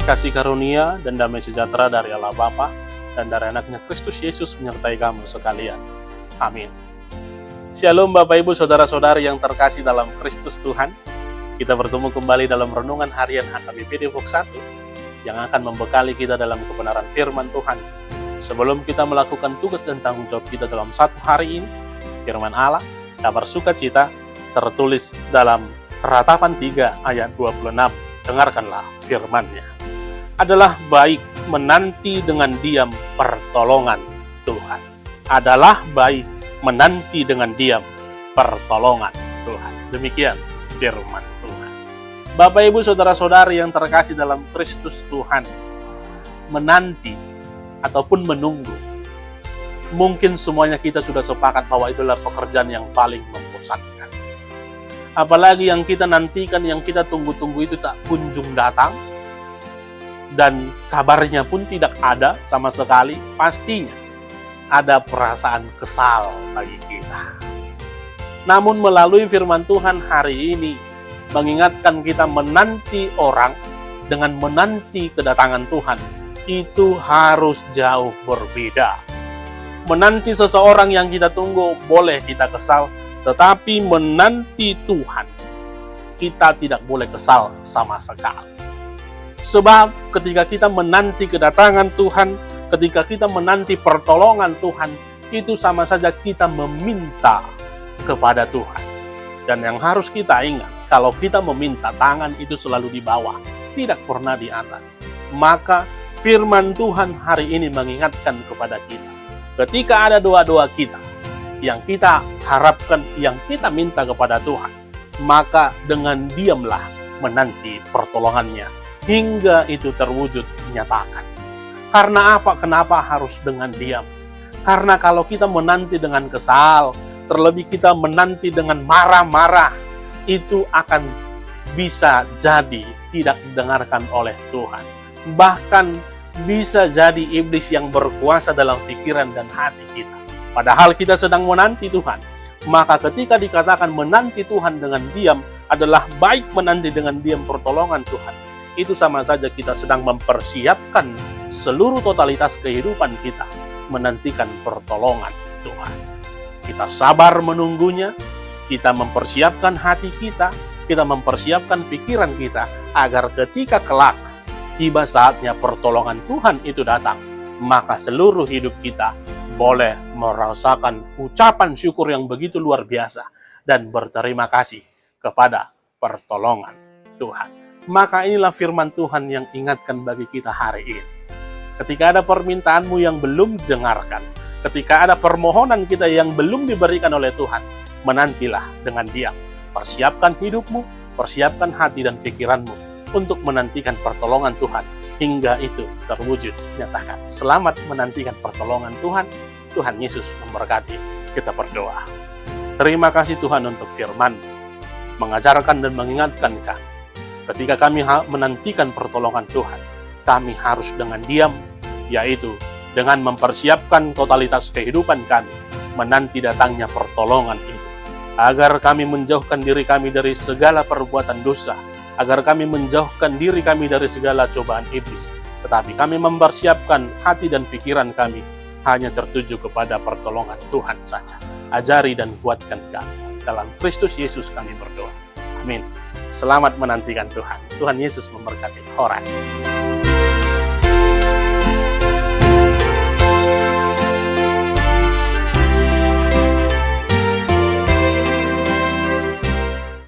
Kasih karunia dan damai sejahtera dari Allah Bapa dan dari anaknya Kristus Yesus menyertai kamu sekalian. Amin. Shalom Bapak Ibu Saudara-saudari yang terkasih dalam Kristus Tuhan. Kita bertemu kembali dalam renungan harian HKBP Depok 1 yang akan membekali kita dalam kebenaran firman Tuhan. Sebelum kita melakukan tugas dan tanggung jawab kita dalam satu hari ini, firman Allah, kabar sukacita, tertulis dalam Ratapan 3 ayat 26. Dengarkanlah firman-Nya. Adalah baik menanti dengan diam pertolongan Tuhan. Adalah baik menanti dengan diam pertolongan Tuhan. Demikian firman Tuhan. Bapak Ibu Saudara-saudari yang terkasih dalam Kristus Tuhan, menanti ataupun menunggu, mungkin semuanya kita sudah sepakat bahwa itulah pekerjaan yang paling membosankan. Apalagi yang kita nantikan, yang kita tunggu-tunggu itu tak kunjung datang, dan kabarnya pun tidak ada sama sekali, pastinya ada perasaan kesal bagi kita. Namun melalui firman Tuhan hari ini mengingatkan kita menanti orang dengan menanti kedatangan Tuhan itu harus jauh berbeda. Menanti seseorang yang kita tunggu boleh kita kesal, tetapi menanti Tuhan kita tidak boleh kesal sama sekali. Sebab ketika kita menanti kedatangan Tuhan, ketika kita menanti pertolongan Tuhan, itu sama saja kita meminta kepada Tuhan. Dan yang harus kita ingat, kalau kita meminta, tangan itu selalu di bawah, tidak pernah di atas. Maka firman Tuhan hari ini mengingatkan kepada kita, ketika ada doa-doa kita yang kita harapkan, yang kita minta kepada Tuhan, maka dengan diamlah menanti pertolongannya hingga itu terwujud nyatakan. Karena apa? Kenapa harus dengan diam? Karena kalau kita menanti dengan kesal, terlebih kita menanti dengan marah-marah, itu akan bisa jadi tidak didengarkan oleh Tuhan. Bahkan bisa jadi iblis yang berkuasa dalam pikiran dan hati kita. Padahal kita sedang menanti Tuhan. Maka ketika dikatakan menanti Tuhan dengan diam, adalah baik menanti dengan diam pertolongan Tuhan. Itu sama saja kita sedang mempersiapkan seluruh totalitas kehidupan kita menantikan pertolongan Tuhan. Kita sabar menunggunya, kita mempersiapkan hati kita mempersiapkan pikiran kita, agar ketika kelak tiba saatnya pertolongan Tuhan itu datang, maka seluruh hidup kita boleh merasakan ucapan syukur yang begitu luar biasa dan berterima kasih kepada pertolongan Tuhan. Maka inilah firman Tuhan yang ingatkan bagi kita hari ini. Ketika ada permintaanmu yang belum didengarkan, ketika ada permohonan kita yang belum diberikan oleh Tuhan, menantilah dengan diam. Persiapkan hidupmu, persiapkan hati dan pikiranmu untuk menantikan pertolongan Tuhan hingga itu terwujud nyatakan. Selamat menantikan pertolongan Tuhan. Tuhan Yesus memberkati. Kita berdoa. Terima kasih Tuhan untuk firman, mengajarkan dan mengingatkan kami. Ketika kami menantikan pertolongan Tuhan, kami harus dengan diam, yaitu dengan mempersiapkan totalitas kehidupan kami, menanti datangnya pertolongan itu. Agar kami menjauhkan diri kami dari segala perbuatan dosa, agar kami menjauhkan diri kami dari segala cobaan iblis. Tetapi kami mempersiapkan hati dan pikiran kami hanya tertuju kepada pertolongan Tuhan saja. Ajari dan kuatkan kami. Dalam Kristus Yesus kami berdoa. Amin. Selamat menantikan Tuhan. Tuhan Yesus memberkati. Horas.